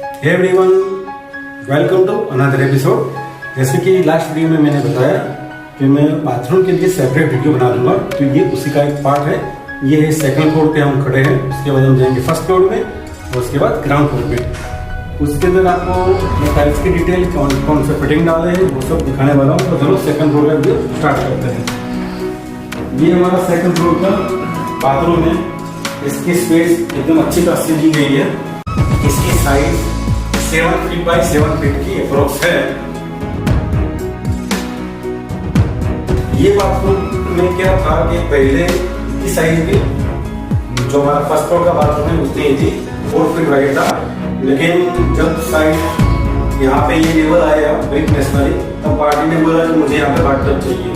Hey everyone, welcome to another episode. जैसे कि last video में मैंने बताया कि मैं बाथरूम के लिए सेपरेट वीडियो बना दूंगा, तो ये उसी का एक पार्ट है। ये है सेकंड फ्लोर पे हम खड़े हैं, उसके बाद हम जाएंगे फर्स्ट फ्लोर में और उसके बाद ग्राउंड फ्लोर पे। उसके अंदर आपको टाइल्स की डिटेल कौन से फिटिंग डाले हैं वो सब दिखाने वाला हूँ। तो चलो सेकंड फ्लोर का वीडियो स्टार्ट करते हैं। ये हमारा सेकंड फ्लोर का बाथरूम है। इसकी स्पेस एकदम अच्छी तरह से दी गई है। इसकी साइज 7 फीट बाई 7 फीट की अप्रोक्स है। ये बाथरूम में क्या था कि पहले की साइज भी जो हमारा फर्स्ट फ्लोर का बाथरूम है उसने थी 4 फीट वाइड था, लेकिन जब साइड यहाँ पे ये लेवल आया ब्रिक नेशनली, तब पार्टी ने बोला कि मुझे यहाँ पे बाथटब चाहिए।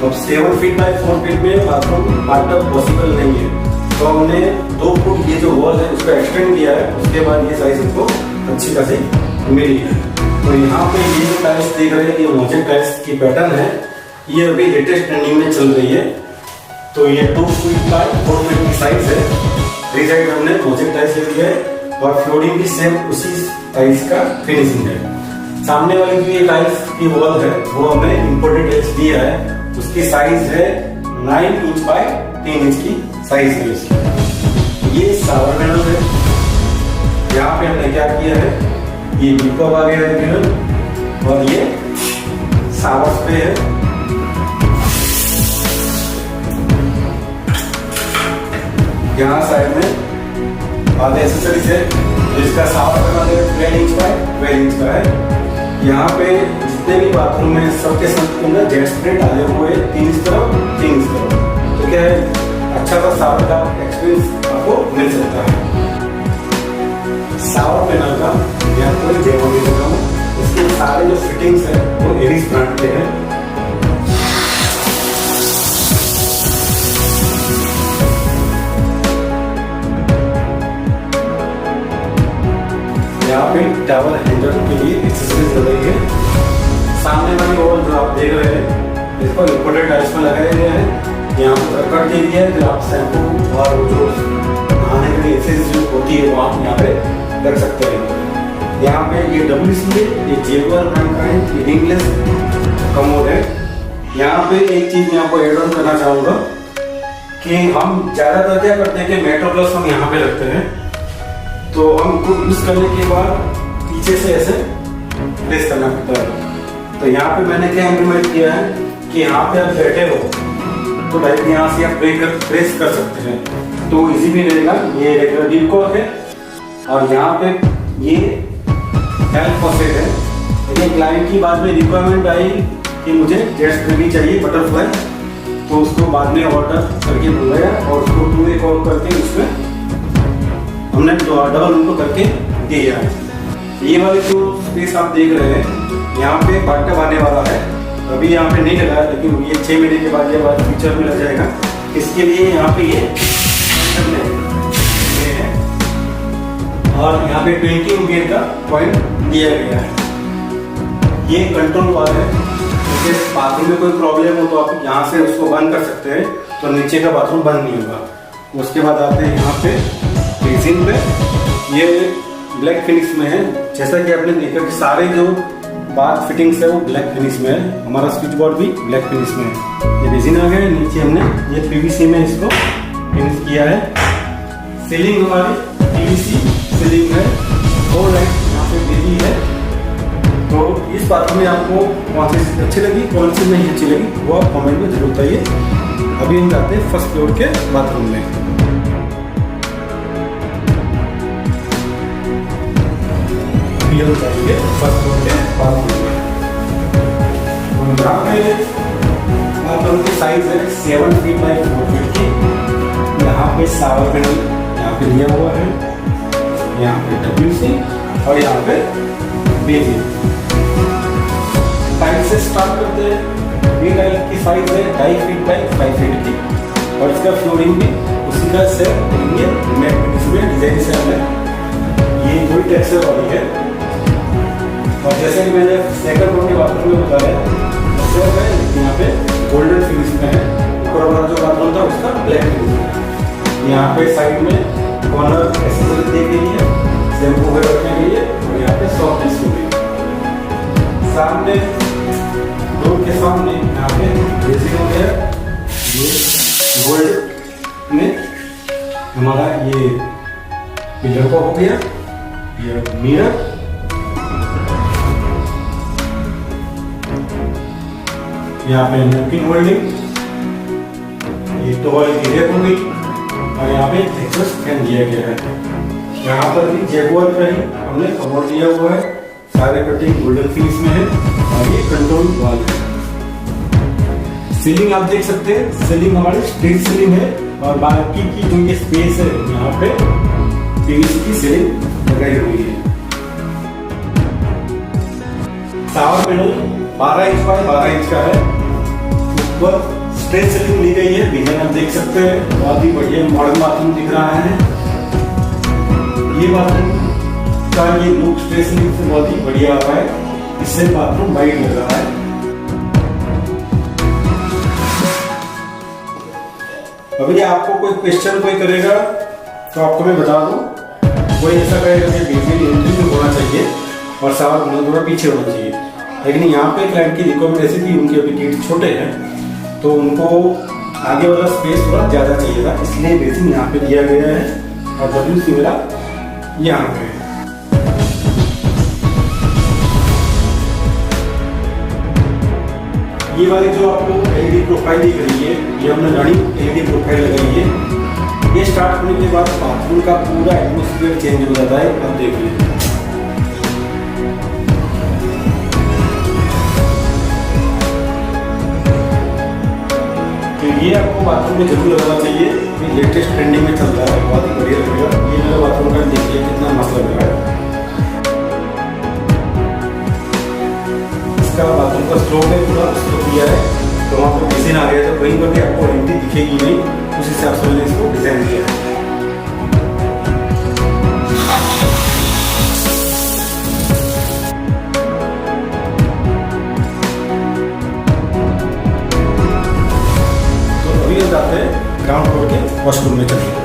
अब 7 फीट बाई 4 फीट में बाथरूम बाथटब पॉसिबल नहीं है, तो हमने 2 फुट ये जो वॉल है उसको एक्सटेंड किया है। उसके बाद ये साइज हमको अच्छी खासी मिली है। तो यहाँ पे ये जो टाइल्स देख रहे हैं ये मोजेक टाइल्स की पैटर्न है। ये अभी लेटेस्ट ट्रेंडिंग में चल रही है। तो ये 2 फीट बाई 4 फीट की साइज है। थ्री साइड हमने मोजेक टाइल्स ले लिया है और फ्लोरिंग भी सेम उसी टाइल्स का फिनिशिंग है। सामने वाली जो ये टाइल्स की वॉल है वो हमने इम्पोर्टेड टाइल्स दिया है। उसकी साइज है 9 इंच बाय 3 इंच की साइज है इसकी। ये शावर पैनल है। यहाँ पे हमने क्या किया है, ये विको आ गया है पैनल और ये शावर स्प्रे है। यहाँ साइड में आधे एक्सेसरीज है। इसका शावर पैनल है 12 इंच बाय 12 इंच का है। यहाँ पे जितने भी बाथरूम में सबके सब अंदर जेट स्प्रे डाले हुए 3 इंच तरफ 3 इंच तरफ। तो क्या है, अच्छा सा शावर का एक्सपीरियंस आपको मिल सकता है। शावर पैनल का मैं आपको एक डेमो दे देता हूँ। इसके सारे जो फिटिंग्स हैं वो एरिस ब्रांड के हैं। यहाँ पे टावल हैंडल के लिए एक्सेसरीज लगाई है। सामने वाली वॉल जो आप देख रहे हैं इसको इम्पोर्टेड टाइल्स में लगाए गए हैं। यहाँ पर कट एरिया है, जो आप शैम्पू और जो नहाने के लिए एक्सेसरीज जो होती है वो आप यहाँ पे रख सकते हैं। यहाँ पे ये WC है, ये जेवर ब्रांड का है, ये रिंगलेस कमोड है। यहाँ पे एक चीज मैं आपको एड ऑन करना चाहूँगा कि हम ज़्यादातर क्या करते हैं कि मेट्रो प्लस हम यहाँ पे रखते हैं, तो हमको यूज करने के बाद पीछे से ऐसे प्रेस करना पड़ता है। तो यहाँ पे मैंने क्या इम्प्लीमेंट किया है कि यहाँ पे आप बैठे हो तो डायरेक्ट यहाँ से आप प्रेस कर सकते हैं, तो इजी भी रहेगा। ये रेगुलर विको है और यहाँ पे ये हेल्प फॉसेट है। लेकिन क्लाइंट की बाद में रिक्वायरमेंट आई कि मुझे जेट स्प्रे भी चाहिए बटरफ्लाई, तो उसको बाद में ऑर्डर करके मंगाया और उसको 2 एक और करके उसमें हमने डबल उनको करके दिया है। ये वाली जो स्पेस आप देख रहे हैं यहाँ पे बाथटब आने वाला है। अभी यहाँ पे नहीं लगा है, लेकिन ये 6 महीने के बाद ये बात फ्यूचर में लग जाएगा। इसके लिए यहाँ पे ये है और यहाँ पे 20 एम्पियर का पॉइंट दिया गया है। ये कंट्रोल वाल है। जैसे बाथरूम में कोई प्रॉब्लम हो तो आप यहाँ से उसको बंद कर सकते हैं, तो नीचे का बाथरूम बंद नहीं होगा। उसके बाद आते हैं यहाँ पे बेसिन पे। ये ब्लैक फिनिश में है। जैसा कि आपने देखा कि सारे जो बाथ फिटिंग्स है वो ब्लैक फिनिश में है। हमारा स्विच बोर्ड भी ब्लैक फिनिश में है। ये बेसिन आ गया। नीचे हमने ये PVC में इसको फिनिश किया है। सीलिंग हमारी PVC सीलिंग है। 4 लाइट यहाँ पे देती है। तो इस बाथरूम में आपको कौन सी चीज अच्छी लगी, कौन सी नहीं अच्छी लगी, वो आप कमेंट में जरूर बताइए। अभी हम जाते हैं फर्स्ट फ्लोर के बाथरूम में। हम जाएंगे फर्स्ट फ्लोर के बाथरूम में। यहाँ पे बाथरूम की साइज है 7 फीट बाई 4 फीट की। यहाँ पे शावर पैनल यहाँ पे दिया हुआ है। यहाँ पे WC और यहाँ पे बेसिन। टाइल से स्टार्ट करते हैं। ये टाइल की साइज है 2.5 फीट बाई 5 फीट की और इसका फ्लोरिंग भी उसी का सेम मैट फिनिश डिजाइन से हमने ये थोड़ी टेक्सचर वाली है। और जैसे कि मैंने सेकंड फ्लोर के बाथरूम में बताया यहाँ पे गोल्डन फिनिश में है। ऊपर वाला जो बाथरूम था उसका ब्लैक फिनिश में। यहाँ पे साइड में कॉर्नर एक्सेसरी दी गई है, शैम्पू वगैरह रखने के लिए। ये गोल्ड में हमारा ये पिलर का हो गया, ये मिरर, यहाँ पे नैपकिन होल्डिंग, ये टॉवल की रैक हो गई और यहाँ पे एग्जॉस्ट फैन दिया गया है। यहाँ पर भी जैगुआर का ही हमने कमोड दिया हुआ है, सारे कटिंग गोल्डन फिनिश में है और ये कंट्रोल वाल है। सीलिंग आप देख सकते हैं, सीलिंग हमारी स्ट्रेट सीलिंग है और बाकी की जो ये स्पेस है यहाँ पे पीवीसी की सीलिंग लगाई हुई है। Shower panel 12 inch by 12 inch का है, ऊपर स्ट्रेट सीलिंग ली गई है, डिजाइन आप देख सकते हैं, बहुत ही बढ़िया मॉडर्न बाथरूम दिख रहा है। ये बाथरूम का ये लुक स्ट्रेट सीलिंग से बहुत ही बढ़िया आ रहा है, इससे बाथरूम वाइड लग रहा है। अभी आपको कोई क्वेश्चन कोई करेगा तो आपको मैं बता दूं, कोई ऐसा कहेगा कि बेसिन एंट्री में होना चाहिए और शावर पैनल थोड़ा पीछे होना चाहिए, लेकिन यहाँ पे क्लाइंट की रिकमेंडेशन थी, उनके अभी किड छोटे हैं तो उनको आगे वाला स्पेस थोड़ा ज़्यादा चाहिए था, इसलिए बेसिन यहाँ पे दिया गया है और WC मेरा यहाँ पे है। ये वाली जो आपको LED प्रोफाइल दिख रही है, ये हमने रनिंग LED प्रोफाइल लगाई है। ये स्टार्ट होने के बाद बाथरूम का पूरा एटमॉस्फेयर चेंज हो जाता है, आप देख लीजिए। तो ये आपको बाथरूम में जरूर लगाना चाहिए, ये लेटेस्ट ट्रेंडिंग में चल रहा है, बहुत ही बढ़िया लगेगा। ये मेरा बाथरूम का देखिए कितना मस्त लग रहा है। इसका बाथरूम का स्लोप है, पूरा स्लोप दिया है, तो वहाँ पर डिजाइन आ गया, तो कहीं पर भी आपको एंट्री दिखेगी नहीं, उस हिसाब से मैंने इसको डिजाइन किया है। तो अभी हम जाते हैं ग्राउंड फ्लोर के वॉशरूम में चलिए।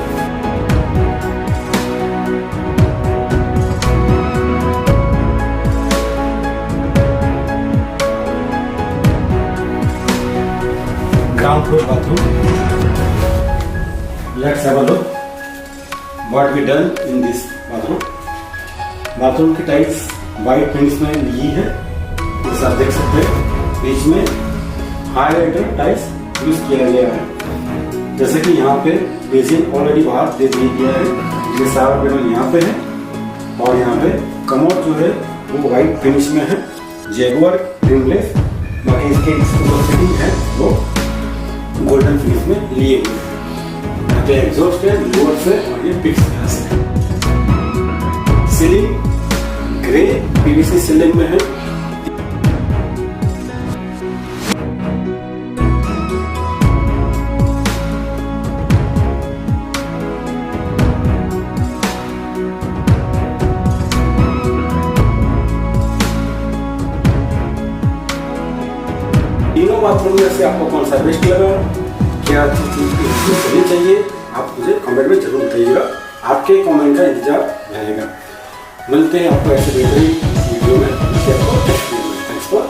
Ground floor bathroom. Let's have a look what we done in this bathroom. Bathroom की टाइल्स वाइट फिनिश में ली है, जैसा आप देख सकते हैं। बीच में हाईलाइटर टाइल्स यूज किया गया है, जैसे कि यहाँ पे बेसिन ऑलरेडी बाहर दे दिया गया है, ये शावर पैनल यहाँ पे है और यहाँ पे कमोड जो है वो वाइट फिनिश में है, जैगुआर रिमलेस, बाकी इसके जो फिटिंग है वो गोल्डन फिनिश में लिए हुए हैं। यहाँ पे एग्जॉस्ट है लोअर से और ये पिक्स यहाँ से। सीलिंग ग्रे पीवीसी सीलिंग में है। तीनों बाथरूम में से आपको कौन सा बेस्ट लगा, क्या चीज होनी चाहिए, आप मुझे कमेंट में जरूर बताइएगा, आपके कमेंट का इंतजार रहेगा। मिलते हैं आपको ऐसे बेहतरीन वीडियो में। Thanks for